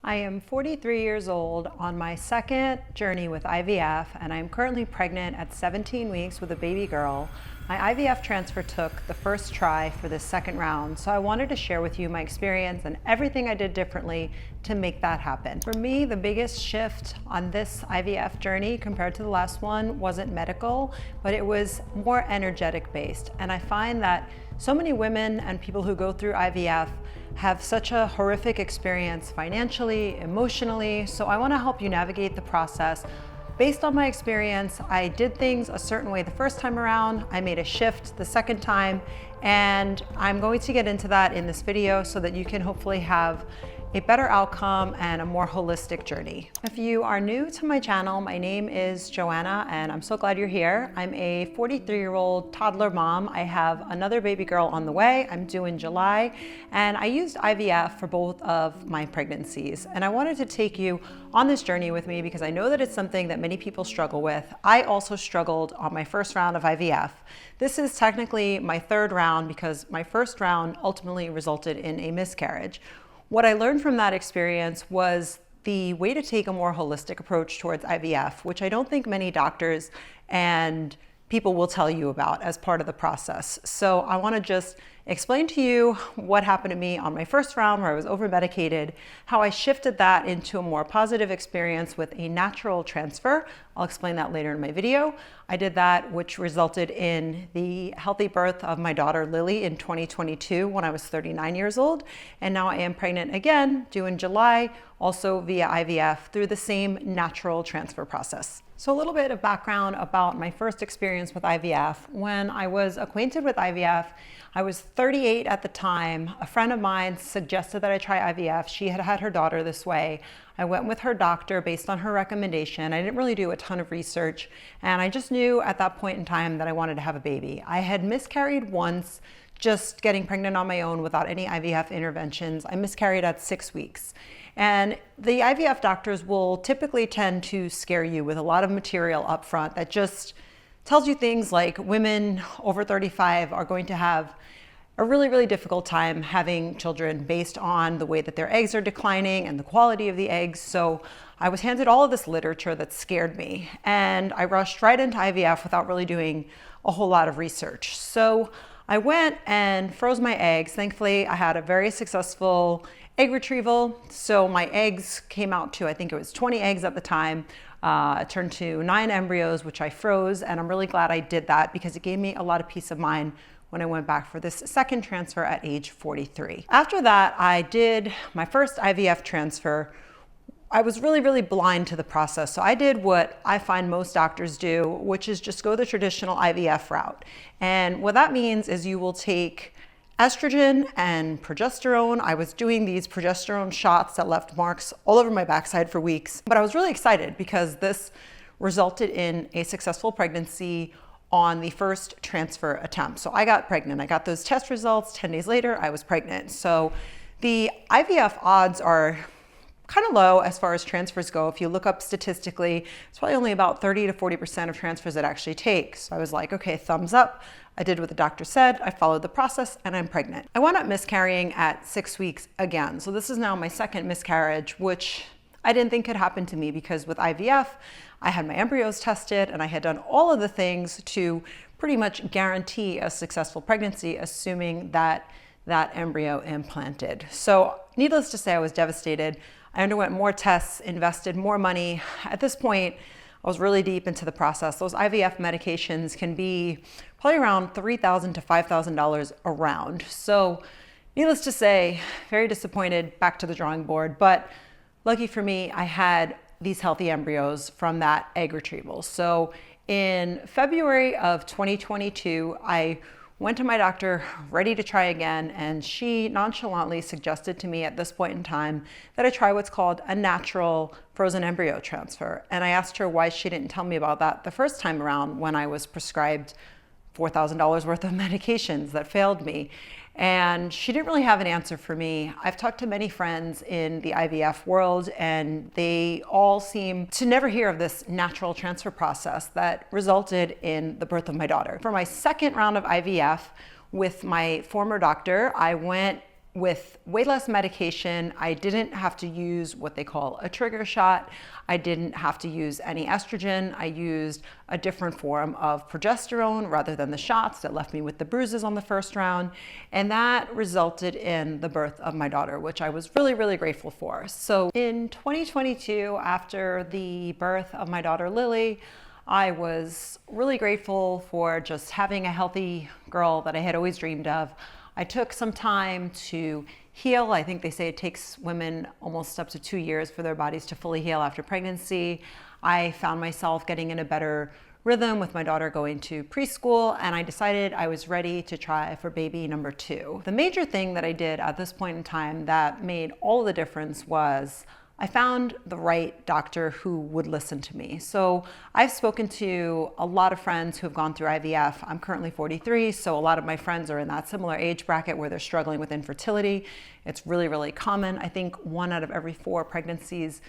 I am 43 years old on my second journey with IVF, and I'm currently pregnant at 17 weeks with a baby girl. My IVF transfer took the first try for this second round, so I wanted to share with you my experience and everything I did differently to make that happen. For me, the biggest shift on this IVF journey compared to the last one wasn't medical, but it was more energetic based. And I find that so many women and people who go through IVF have such a horrific experience financially, emotionally, so I want to help you navigate the process. Based on my experience, I did things a certain way the first time around, I made a shift the second time, and I'm going to get into that in this video so that you can hopefully have a better outcome and a more holistic journey. If you are new to my channel, my name is Joanna and I'm so glad you're here. I'm a 43-year-old toddler mom. I have another baby girl on the way. I'm due in July, and I used IVF for both of my pregnancies. And I wanted to take you on this journey with me because I know that it's something that many people struggle with. I also struggled on my first round of IVF. This is technically my third round because my first round ultimately resulted in a miscarriage. What I learned from that experience was the way to take a more holistic approach towards IVF, which I don't think many doctors and people will tell you about as part of the process. So I want to just explain to you what happened to me on my first round where I was over-medicated, how I shifted that into a more positive experience with a natural transfer. I'll explain that later in my video. I did that, which resulted in the healthy birth of my daughter Lily in 2022 when I was 39 years old. And now I am pregnant again, due in July, also via IVF through the same natural transfer process. So a little bit of background about my first experience with IVF. When I was acquainted with IVF, I was 38 at the time. A friend of mine suggested that I try IVF. She had had her daughter this way. I went with her doctor based on her recommendation. I didn't really do a ton of research, and I just knew at that point in time that I wanted to have a baby. I had miscarried once, just getting pregnant on my own without any IVF interventions. I miscarried at 6 weeks. And the IVF doctors will typically tend to scare you with a lot of material up front that just tells you things like women over 35 are going to have a really difficult time having children based on the way that their eggs are declining and the quality of the eggs. So I was handed all of this literature that scared me, and I rushed right into IVF without really doing a whole lot of research. So I went and froze my eggs. Thankfully, I had a very successful egg retrieval. So my eggs came out to, I think it was 20 eggs at the time. It turned to 9 embryos, which I froze. And I'm really glad I did that because it gave me a lot of peace of mind when I went back for this second transfer at age 43. After that, I did my first IVF transfer. I was really blind to the process. So I did what I find most doctors do, which is just go the traditional IVF route. And what that means is you will take estrogen and progesterone. I was doing these progesterone shots that left marks all over my backside for weeks, but I was really excited because this resulted in a successful pregnancy on the first transfer attempt. So I got pregnant. I got those test results. 10 days later, I was pregnant. So the IVF odds are kind of low as far as transfers go. If you look up statistically, it's probably only about 30 to 40% of transfers that actually take. So I was like, okay, thumbs up. I did what the doctor said. I followed the process and I'm pregnant. I wound up miscarrying at 6 weeks again. So this is now my second miscarriage, which I didn't think could happen to me because with IVF, I had my embryos tested and I had done all of the things to pretty much guarantee a successful pregnancy, assuming that that embryo implanted. So needless to say, I was devastated. I underwent more tests, invested more money. At this point, I was really deep into the process. Those IVF medications can be probably around $3,000 to $5,000 a round. So needless to say, very disappointed, back to the drawing board. But lucky for me, I had these healthy embryos from that egg retrieval. So in February of 2022, I went to my doctor ready to try again, and she nonchalantly suggested to me at this point in time that I try what's called a natural frozen embryo transfer. And I asked her why she didn't tell me about that the first time around when I was prescribed $4,000 worth of medications that failed me. And she didn't really have an answer for me. I've talked to many friends in the IVF world, and they all seem to never hear of this natural transfer process that resulted in the birth of my daughter. For my second round of IVF with my former doctor, I went with way less medication. I didn't have to use what they call a trigger shot. I didn't have to use any estrogen. I used a different form of progesterone rather than the shots that left me with the bruises on the first round. And that resulted in the birth of my daughter, which I was really, really grateful for. So in 2022, after the birth of my daughter, Lily, I was really grateful for just having a healthy girl that I had always dreamed of. I took some time to heal. I think they say it takes women almost up to 2 years for their bodies to fully heal after pregnancy. I found myself getting in a better rhythm with my daughter going to preschool, and I decided I was ready to try for baby number 2. The major thing that I did at this point in time that made all the difference was I found the right doctor who would listen to me. So I've spoken to a lot of friends who have gone through IVF. I'm currently 43, so a lot of my friends are in that similar age bracket where they're struggling with infertility. It's really, really common. I think 1 out of every 4 pregnancies,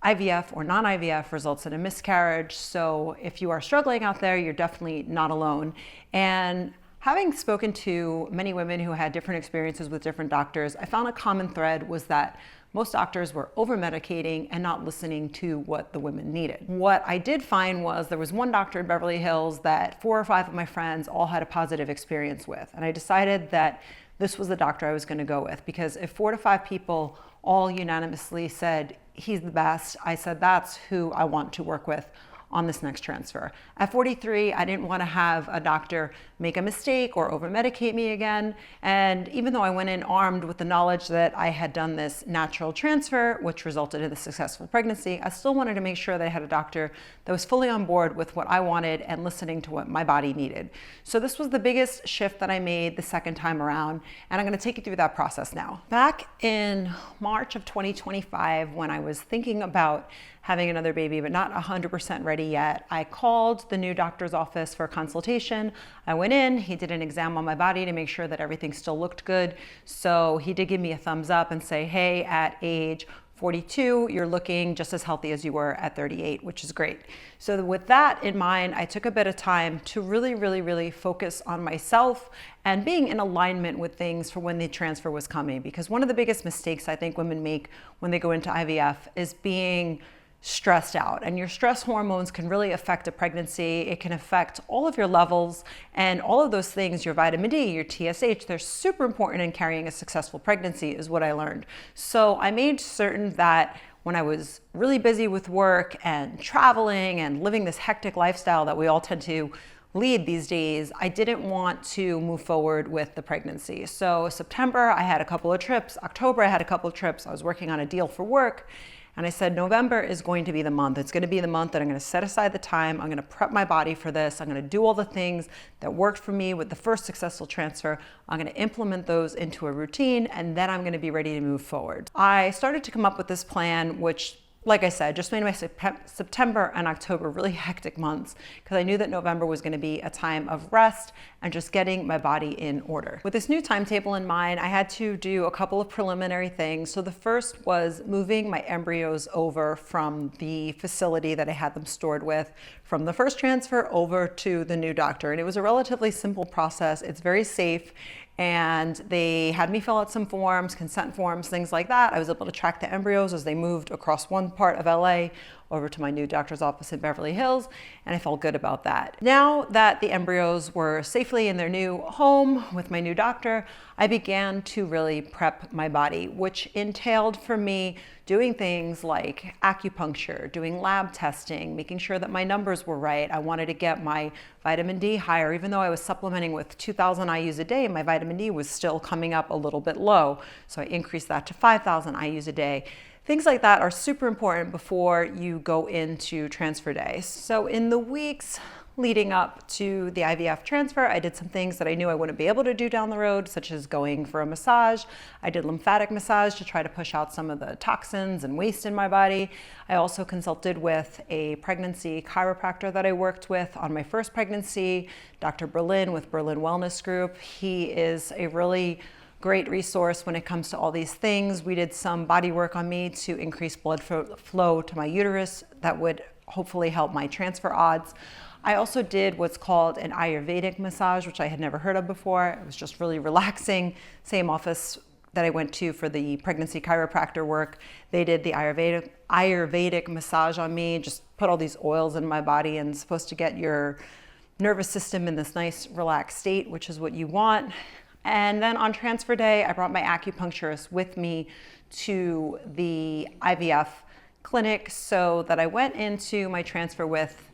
IVF or non-IVF, results in a miscarriage. So if you are struggling out there, you're definitely not alone. And having spoken to many women who had different experiences with different doctors, I found a common thread was that most doctors were over-medicating and not listening to what the women needed. What I did find was there was one doctor in Beverly Hills that 4 or 5 of my friends all had a positive experience with. And I decided that this was the doctor I was going to go with, because if 4 to 5 people all unanimously said, he's the best, I said, that's who I want to work with on this next transfer. At 43, I didn't want to have a doctor make a mistake or over-medicate me again. And even though I went in armed with the knowledge that I had done this natural transfer, which resulted in a successful pregnancy, I still wanted to make sure that I had a doctor that was fully on board with what I wanted and listening to what my body needed. So this was the biggest shift that I made the second time around, and I'm going to take you through that process now. Back in March of 2025, when I was thinking about having another baby, but not 100% ready yet, I called the new doctor's office for a consultation. I went in, he did an exam on my body to make sure that everything still looked good. So he did give me a thumbs up and say, hey, at age 42, you're looking just as healthy as you were at 38, which is great. So with that in mind, I took a bit of time to really focus on myself and being in alignment with things for when the transfer was coming. Because one of the biggest mistakes I think women make when they go into IVF is being stressed out, and your stress hormones can really affect a pregnancy. It can affect all of your levels, and all of those things, your vitamin D, your TSH, they're super important in carrying a successful pregnancy, is what I learned. So I made certain that when I was really busy with work and traveling and living this hectic lifestyle that we all tend to lead these days, I didn't want to move forward with the pregnancy. So September, I had a couple of trips. October, I had a couple of trips. I was working on a deal for work. And I said, November is going to be the month. It's going to be the month that I'm going to set aside the time. I'm going to prep my body for this. I'm going to do all the things that worked for me with the first successful transfer. I'm going to implement those into a routine, and then I'm going to be ready to move forward. I started to come up with this plan, which, like I said, just made my September and October really hectic months, because I knew that November was going to be a time of rest and just getting my body in order. With this new timetable in mind, I had to do a couple of preliminary things. So the first was moving my embryos over from the facility that I had them stored with, from the first transfer over to the new doctor. And it was a relatively simple process. It's very safe. And they had me fill out some forms, consent forms, things like that. I was able to track the embryos as they moved across one part of LA over to my new doctor's office in Beverly Hills, and I felt good about that. Now that the embryos were safely in their new home with my new doctor, I began to really prep my body, which entailed for me doing things like acupuncture, doing lab testing, making sure that my numbers were right. I wanted to get my vitamin D higher. Even though I was supplementing with 2,000 IUs a day, my vitamin D was still coming up a little bit low. So I increased that to 5,000 IUs a day. Things like that are super important before you go into transfer day. So in the weeks leading up to the IVF transfer, I did some things that I knew I wouldn't be able to do down the road, such as going for a massage. I did lymphatic massage to try to push out some of the toxins and waste in my body. I also consulted with a pregnancy chiropractor that I worked with on my first pregnancy, Dr. Berlin with Berlin Wellness Group. He is a really great resource when it comes to all these things. We did some body work on me to increase blood flow to my uterus that would hopefully help my transfer odds. I also did what's called an Ayurvedic massage, which I had never heard of before. It was just really relaxing. Same office that I went to for the pregnancy chiropractor work. They did the Ayurvedic massage on me, just put all these oils in my body, and supposed to get your nervous system in this nice relaxed state, which is what you want. And then on transfer day, I brought my acupuncturist with me to the IVF clinic so that I went into my transfer with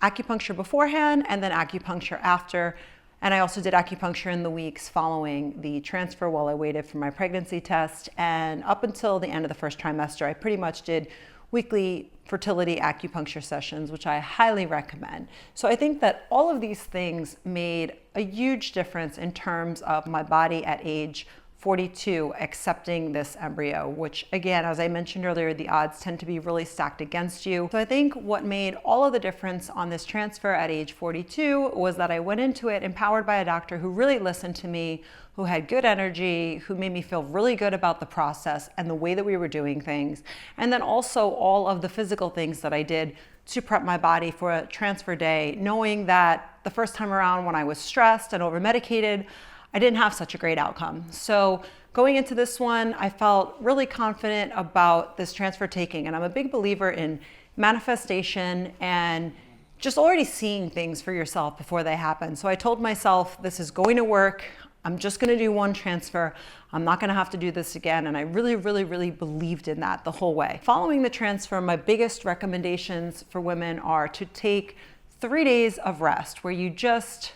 acupuncture beforehand and then acupuncture after. And I also did acupuncture in the weeks following the transfer while I waited for my pregnancy test. And up until the end of the first trimester, I pretty much did weekly fertility acupuncture sessions, which I highly recommend. So I think that all of these things made a huge difference in terms of my body at age 42 accepting this embryo, which again, as I mentioned earlier, the odds tend to be really stacked against you. So I think what made all of the difference on this transfer at age 42 was that I went into it empowered by a doctor who really listened to me, who had good energy, who made me feel really good about the process and the way that we were doing things. And then also all of the physical things that I did to prep my body for a transfer day, knowing that the first time around when I was stressed and over-medicated, I didn't have such a great outcome. So going into this one, I felt really confident about this transfer taking. And I'm a big believer in manifestation and just already seeing things for yourself before they happen. So I told myself, this is going to work. I'm just going to do one transfer. I'm not going to have to do this again. And I really, really, really believed in that the whole way. Following the transfer, my biggest recommendations for women are to take 3 days of rest where you just,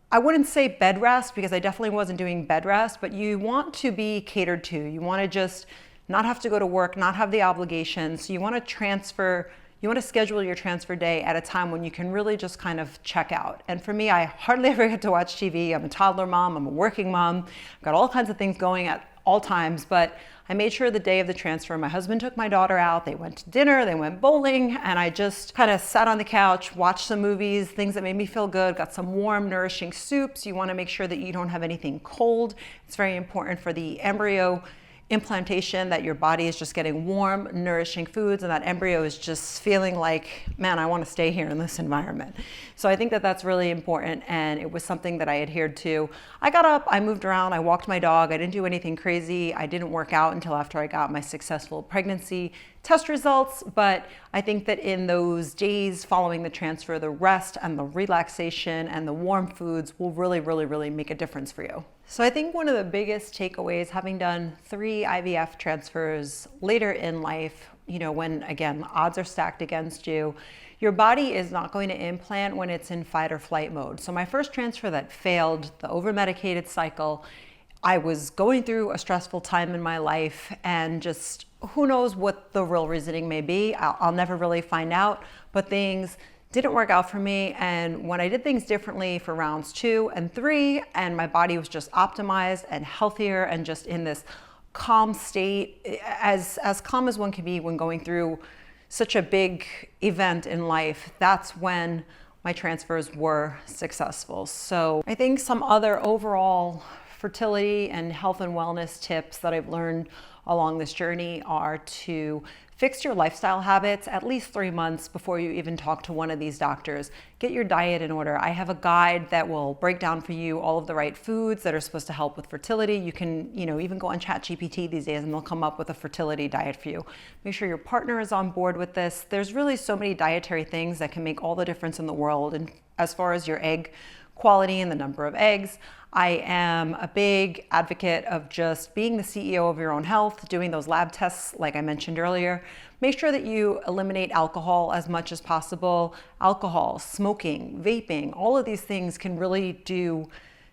I wouldn't say bed rest because I definitely wasn't doing bed rest, but you want to be catered to. You want to just not have to go to work, not have the obligations. So you want to schedule your transfer day at a time when you can really just kind of check out. And for me, I hardly ever get to watch TV. I'm a toddler mom, I'm a working mom. I've got all kinds of things going at all times, but I made sure the day of the transfer, my husband took my daughter out, they went to dinner, they went bowling, and I just kind of sat on the couch, watched some movies, things that made me feel good, got some warm, nourishing soups. You want to make sure that you don't have anything cold. It's very important for the embryo implantation that your body is just getting warm, nourishing foods, and that embryo is just feeling like, man, I want to stay here in this environment. So I think that that's really important, and it was something that I adhered to. I got up, I moved around, I walked my dog, I didn't do anything crazy. I didn't work out until after I got my successful pregnancy test results, but I think that in those days following the transfer, the rest and the relaxation and the warm foods will really, really, really make a difference for you. So I think one of the biggest takeaways, having done 3 IVF transfers later in life, when again, odds are stacked against you, your body is not going to implant when it's in fight or flight mode. So my first transfer that failed, the over-medicated cycle, I was going through a stressful time in my life, and just who knows what the real reasoning may be. I'll never really find out, but things didn't work out for me. And when I did things differently for rounds 2 and 3, and my body was just optimized and healthier and just in this calm state, as calm as one can be when going through such a big event in life, that's when my transfers were successful. So I think some other overall fertility and health and wellness tips that I've learned along this journey are to fix your lifestyle habits at least 3 months before you even talk to one of these doctors. Get your diet in order. I have a guide that will break down for you all of the right foods that are supposed to help with fertility. You can, even go on ChatGPT these days and they'll come up with a fertility diet for you. Make sure your partner is on board with this. There's really so many dietary things that can make all the difference in the world. And as far as your egg quality and the number of eggs, I am a big advocate of just being the CEO of your own health, doing those lab tests like I mentioned earlier. Make sure that you eliminate alcohol as much as possible. Alcohol, smoking, vaping, all of these things can really do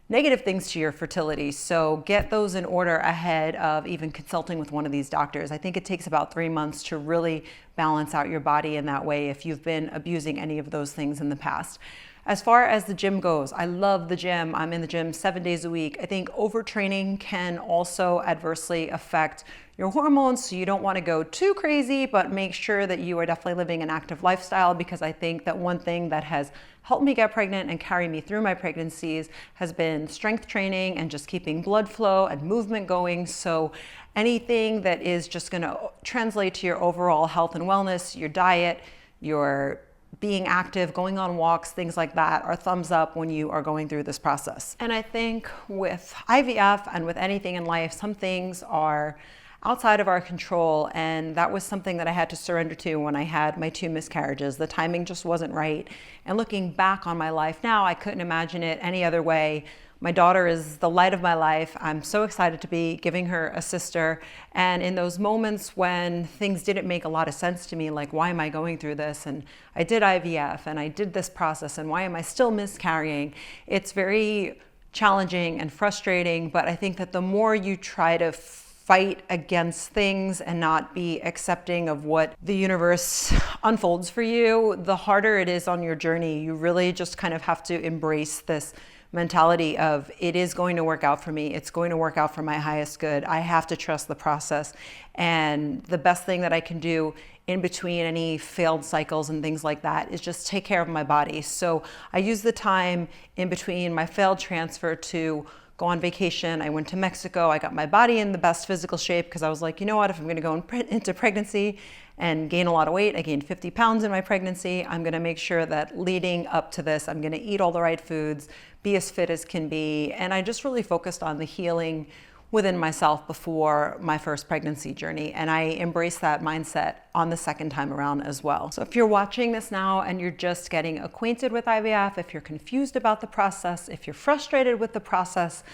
negative things to your fertility. So get those in order ahead of even consulting with one of these doctors. I think it takes about 3 months to really balance out your body in that way if you've been abusing any of those things in the past. As far as the gym goes, I love the gym. I'm in the gym 7 days a week. I think overtraining can also adversely affect your hormones, so you don't want to go too crazy, but make sure that you are definitely living an active lifestyle, because I think that one thing that has helped me get pregnant and carry me through my pregnancies has been strength training and just keeping blood flow and movement going. So anything that is just going to translate to your overall health and wellness, your diet, your being active, going on walks, things like that are thumbs up when you are going through this process. And I think with IVF and with anything in life, some things are outside of our control, and that was something that I had to surrender to when I had my 2 miscarriages. The timing just wasn't right. And looking back on my life now, I couldn't imagine it any other way. My daughter is the light of my life. I'm so excited to be giving her a sister. And in those moments when things didn't make a lot of sense to me, like, why am I going through this? And I did IVF and I did this process, and why am I still miscarrying? It's very challenging and frustrating, but I think that the more you try to fight against things and not be accepting of what the universe unfolds for you, the harder it is on your journey. You really just kind of have to embrace this mentality of, it is going to work out for me. It's going to work out for my highest good. I have to trust the process. And the best thing that I can do in between any failed cycles and things like that is just take care of my body. So I use the time in between my failed transfer to go on vacation. I went to Mexico. I got my body in the best physical shape because I was like, you know what, if I'm going to go into pregnancy and gain a lot of weight, I gained 50 pounds in my pregnancy, I'm going to make sure that leading up to this, I'm going to eat all the right foods, be as fit as can be. And I just really focused on the healing within myself before my first pregnancy journey. And I embraced that mindset on the second time around as well. So if you're watching this now and you're just getting acquainted with IVF, if you're confused about the process, if you're frustrated with the process,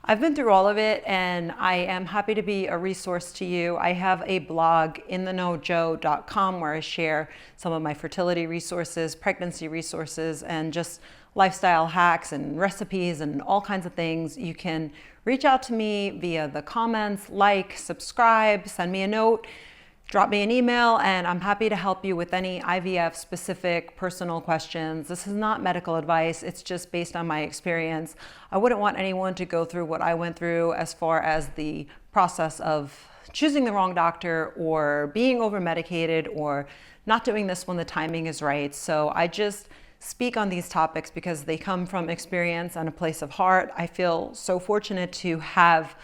I've been through all of it, and I am happy to be a resource to you. I have a blog, intheknowjo.com, where I share some of my fertility resources, pregnancy resources, and just lifestyle hacks and recipes and all kinds of things. You can reach out to me via the comments, like, subscribe, send me a note, drop me an email, and I'm happy to help you with any IVF specific personal questions. This is not medical advice. It's just based on my experience. I wouldn't want anyone to go through what I went through as far as the process of choosing the wrong doctor or being over medicated or not doing this when the timing is right. So I just speak on these topics because they come from experience and a place of heart. I feel so fortunate to have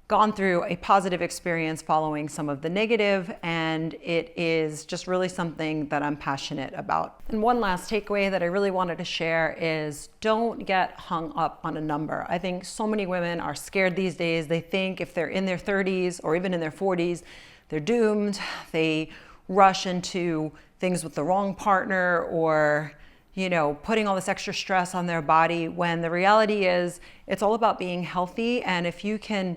gone through a positive experience following some of the negative, and it is just really something that I'm passionate about. And one last takeaway that I really wanted to share is, don't get hung up on a number. I think so many women are scared these days. They think if they're in their 30s or even in their 40s, they're doomed. They rush into things with the wrong partner, or putting all this extra stress on their body, when the reality is it's all about being healthy. And if you can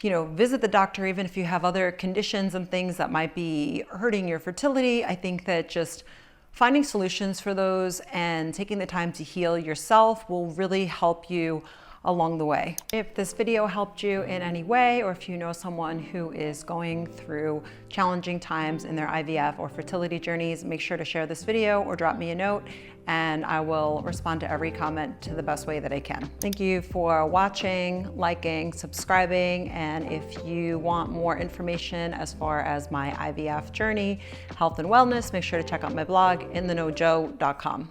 visit the doctor, even if you have other conditions and things that might be hurting your fertility, I think that just finding solutions for those and taking the time to heal yourself will really help you along the way. If this video helped you in any way, or if you know someone who is going through challenging times in their IVF or fertility journeys, make sure to share this video or drop me a note, and I will respond to every comment to the best way that I can. Thank you for watching, liking, subscribing, and if you want more information as far as my IVF journey, health and wellness, make sure to check out my blog, intheknowjo.com.